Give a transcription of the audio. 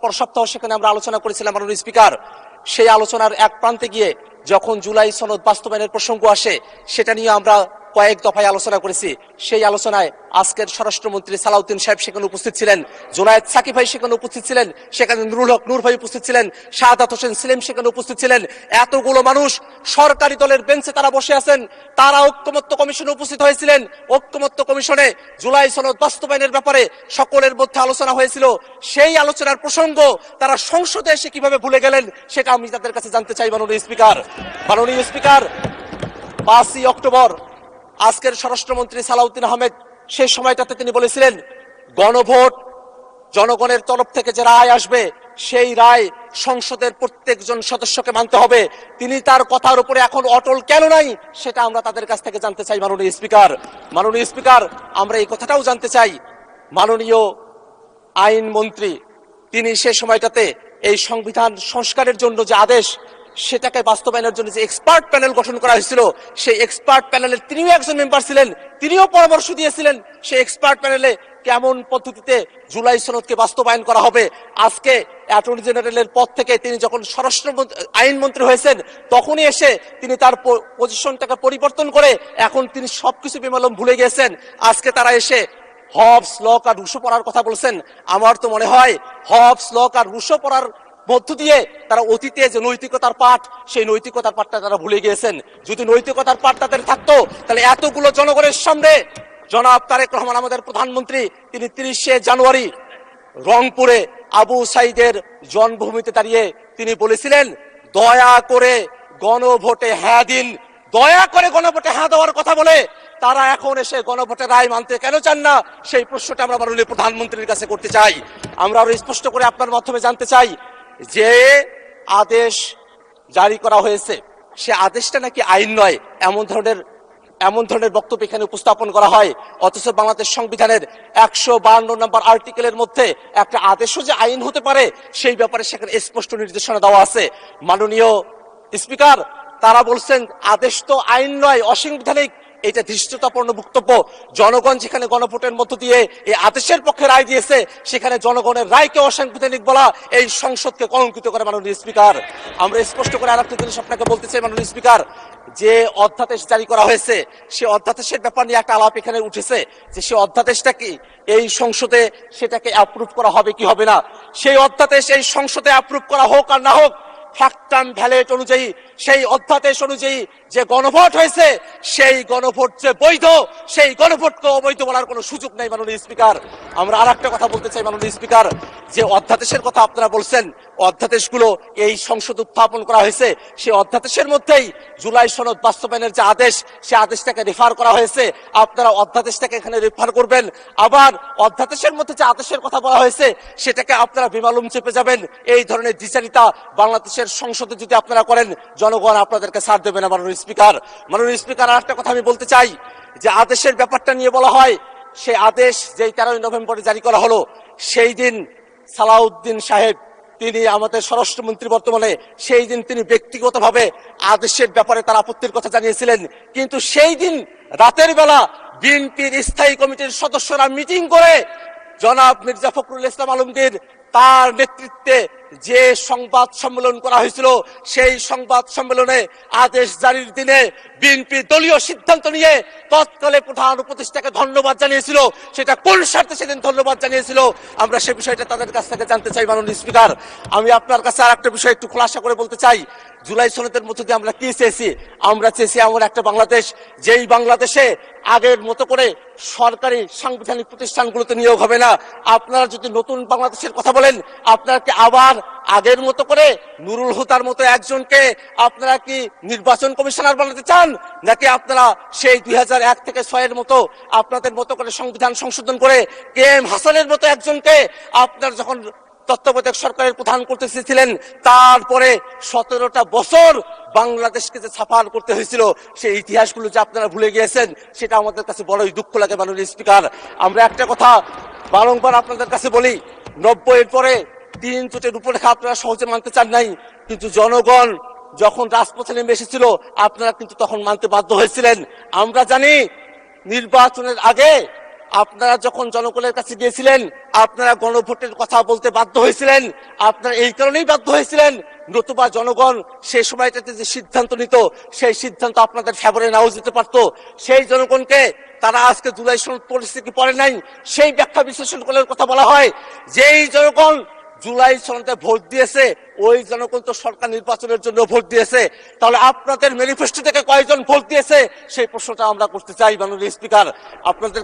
পর সপ্তাহ সেখানে আমরা আলোচনা করেছিলাম মাননীয় স্পিকার। সেই আলোচনার এক প্রান্তে গিয়ে যখন জুলাই সনদ বাস্তবায়নের প্রসঙ্গ আসে সেটা নিয়ে আমরা কয়েক দফায় আলোচনা করেছি। সেই আলোচনায় আজকের স্বরাষ্ট্রমন্ত্রী সালাউদ্দিন সাহেব সেখানে উপস্থিত ছিলেন, জোনায়েদ সাকিব ভাই সেখানে উপস্থিত ছিলেন, সেখানে নুরুল হক নূর ভাই উপস্থিত ছিলেন, শাহাদাত হোসেন সেলিম সেখানে উপস্থিত ছিলেন। এতগুলো মানুষ সরকারি দলের বেঞ্চে তারা বসে আছেন, তারা ঐক্যমত্য কমিশনে উপস্থিত হয়েছিলেন। ঐক্যমত্য কমিশনে জুলাই সনদ বাস্তবায়নের ব্যাপারে সকলের মধ্যে আলোচনা হয়েছিল। সেই আলোচনার প্রসঙ্গ তারা সংসদে এসে কিভাবে ভুলে গেলেন সেটা আমি তাদের কাছে জানতে চাই। মাননীয় স্পিকার, 5ই অক্টোবর আজকের স্বরাষ্ট্রমন্ত্রী সালাউদ্দিন আহমেদ সেই সময়টাতে তিনি বলেছিলেন, গণভোট জনগণের তরফ থেকে যে রায় আসবে সেই রায় সংসদের প্রত্যেকজন সদস্যকে মানতে হবে। তিনি তার কথার উপরে এখন অটল কেন নাই সেটা আমরা তাদের কাছ থেকে জানতে চাই। মাননীয় স্পিকার, আমরা এই কথাটাও জানতে চাই, মাননীয় আইনমন্ত্রী তিনি সে সময়টাতে এই সংবিধান সংস্কারের জন্য যে আদেশ সেটাকে বাস্তবায়নের জন্য যে এক্সপার্ট প্যানেল গঠন করা হয়েছিল, সেই এক্সপার্ট প্যানেলের তিনিও একজন মেম্বার ছিলেন, তিনিও পরামর্শ দিয়েছিলেন সেই এক্সপার্ট প্যানেলে কেমন পদ্ধতিতে জুলাই সনদকে বাস্তবায়ন করা হবে। আজকে অ্যাটর্নি জেনারেলের পদ থেকে তিনি যখন স্বরাষ্ট্র আইনমন্ত্রী হয়েছেন তখনই এসে তিনি তার পজিশনটাকে পরিবর্তন করে এখন তিনি সবকিছু বেমালুম ভুলে গিয়েছেন। আজকে তারা এসে হবস, লক আর রুশো পড়ার কথা বলছেন। আমার তো মনে হয় হবস, লক আর রুশো পড়ার মধ্য দিয়ে তারা অতীতে যে নৈতিকতার পাঠ সেই নৈতিকতার পাঠটা তারা ভুলে গিয়েছেন। যদি নৈতিকতার পাঠ তাদের থাকতো তাহলে এতগুলো জনগণের সামনে জনাব তারেক রহমান আমাদের প্রধানমন্ত্রী তিনি 30শে জানুয়ারি রংপুরে আবু সাইদের জন্মভূমিতে দাঁড়িয়ে তিনি বলেছিলেন, দয়া করে গণভোটে হ্যাঁ দিন। দয়া করে গণভোটে হ্যাঁ দেওয়ার কথা বলে তারা এখন এসে গণভোটের রায় মানতে কেন চান না সেই প্রশ্নটা আমরা মাননীয় প্রধানমন্ত্রীর কাছে করতে চাই। আমরা আরো স্পষ্ট করে আপনার মাধ্যমে জানতে চাই, যে আদেশ জারি করা হয়েছে সে আদেশটা নাকি আইন নয়, এমন ধরনের বক্তব্য এখানে উপস্থাপন করা হয়। অথচ বাংলাদেশ সংবিধানের 152 নম্বর আর্টিকেলের মধ্যে একটা আদেশও যে আইন হতে পারে সেই ব্যাপারে সেখানে স্পষ্ট নির্দেশনা দেওয়া আছে। মাননীয় স্পিকার, তারা বলছেন আদেশ তো আইন নয়, অসাংবিধানিক। এটা ধৃষ্টতাপূর্ণ বক্তব্য। জনগণ যেখানে গণভোটের মধ্য দিয়ে এই আদেশের পক্ষে রায় দিয়েছে সেখানে জনগণের রায়কে অসাংবিধানিক বলা এই সংসদকে কলঙ্কিত করে। মাননীয় স্পিকার, আমরা স্পষ্ট করে আরেকটা জিনিস আপনাকে বলতে চাই মাননীয় স্পিকার, যে অধ্যাদেশ জারি করা হয়েছে সে অধ্যাদেশের ব্যাপার নিয়ে একটা আলাপ এখানে উঠেছে যে সে অধ্যাদেশটা কি এই সংসদে সেটাকে অ্যাপ্রুভ করা হবে কি হবে না। সেই অধ্যাদেশ এই সংসদে অ্যাপ্রুভ করা হোক আর না হোক, ফ্যাক্ট অ্যান্ড ভ্যালিড অনুযায়ী সেই অধ্যাদেশ অনুযায়ী যে গণভোট হয়েছে সেই গণভোট যে বৈধ, সেই গণভোটকে অবৈধ বলার কোনো সুযোগ নেই। মাননীয় স্পিকার, আমরা আর একটা কথা বলতে চাই মাননীয় স্পিকার, যে অধ্যাদেশের কথা আপনারা বলছেন, অধ্যাদেশগুলো এই সংসদে উত্থাপন করা হয়েছে সেই অধ্যাদেশের মধ্যেই জুলাই সনদ বাস্তবায়নের যে আদেশ সে আদেশটাকে রেফার করা হয়েছে। আপনারা অধ্যাদেশটাকে এখানে রেফার করবেন, আবার অধ্যাদেশের মধ্যে যে আদেশের কথা বলা হয়েছে সেটাকে আপনারা বেমালুম চেপে যাবেন। এই ধরনের দ্বিচারিতা বাংলাদেশের সংসদে যদি আপনারা করেন জনগণ আপনাদেরকে ছাড় দেবে না। মাননীয় স্পিকার, আর একটা কথা আমি বলতে চাই, যে আদেশের ব্যাপারটা নিয়ে বলা হয় সেই আদেশ যেই 13ই নভেম্বরে জারি করা হলো সেই দিন সালাউদ্দিন সাহেব তিনি আমাদের স্বরাষ্ট্রমন্ত্রী বর্তমানে, সেই দিন তিনি ব্যক্তিগতভাবে আদেশের ব্যাপারে তার আপত্তির কথা জানিয়েছিলেন। কিন্তু সেই দিন রাতের বেলা বিএনপির স্থায়ী কমিটির সদস্যরা মিটিং করে জনাব মির্জা ফখরুল ইসলাম আলমগীর তার নেতৃত্বে যে সংবাদ সম্মেলন করা হয়েছিল সেই সংবাদ সম্মেলনে আদেশ জারির দিনে বিএনপি দলীয় সিদ্ধান্ত নিয়ে তৎকালে প্রধান উপদেষ্টাকে ধন্যবাদ জানিয়েছিল। সেটা কোন স্বার্থে সেদিন ধন্যবাদ জানিয়েছিল আমরা সে বিষয়টা তাদের কাছ থেকে জানতে চাই। মাননীয় স্পিকার, আমি আপনার কাছে আর একটা বিষয় একটু খোলাসা করে বলতে চাই, জুলাই সনদের মধ্যে দিয়ে আমরা কি চেয়েছি? আমরা চেয়েছি এমন একটা বাংলাদেশ যেই বাংলাদেশে আগের মতো করে সরকারি সাংবিধানিক প্রতিষ্ঠানগুলোতে নিয়োগ হবে না। আপনারা যদি নতুন বাংলাদেশের কথা বলেন, আপনারা কি আবার আগের মতো করে নুরুল হুদার মতো একজনকে আপনারা কি নির্বাচন কমিশনার বানাতে চান, নাকি আপনারা সেই 2001 থেকে 6 মতো আপনাদের মতো করে সংবিধান সংশোধন করে KM হাসানের মতো একজনকে আপনার যখন তত্ত্বাবধায়ক সরকারের প্রধান করতে চেয়েছিলেন তারপরে 17টা বছর বাংলাদেশকে যে সাফার করতে হয়েছিল সেই ইতিহাসগুলো যে আপনারা ভুলে গিয়েছেন সেটা আমাদের কাছে বড়ই দুঃখ লাগে। মাননীয় স্পিকার, আমরা একটা কথা বারংবার আপনাদের কাছে বলি, 90-এর পরে 3 জোটের রূপরেখা আপনারা সহজে মানতে চান নাই, কিন্তু জনগণ যখন রাজপথে নেমে এসেছিল আপনারা কিন্তু তখন মানতে বাধ্য হয়েছিলেন। আমরা জানি নির্বাচনের আগে আপনারা যখন জনগণের কাছে গিয়েছিলেন, আপনারা গণভোটের কথা বলতে বাধ্য হয়েছিলেন। আপনারা এই কারণেই বাধ্য হয়েছিলেন, নতুবা জনগণ সেই সময়টাতে যে সিদ্ধান্ত নিত, সেই সিদ্ধান্ত আপনাদের ফেভারে নাও যেতে পারতো। সেই জনগণকে তারা আজকে জুলাই সনদ পরিস্থিতি পড়ে নাই, সেই ব্যাখ্যা বিশ্লেষণ করার কথা বলা হয়। যেই জনগণ জুলাই সনদে ভোট দিয়েছে, ওই জনগণ তো সরকার নির্বাচনের জন্য ভোট দিয়েছে। তাহলে আপনাদের ম্যানিফেস্টো থেকে কয়জন ভোট দিয়েছে, সেই প্রশ্নটা আমরা করতে চাই মাননীয় স্পিকার। আপনাদের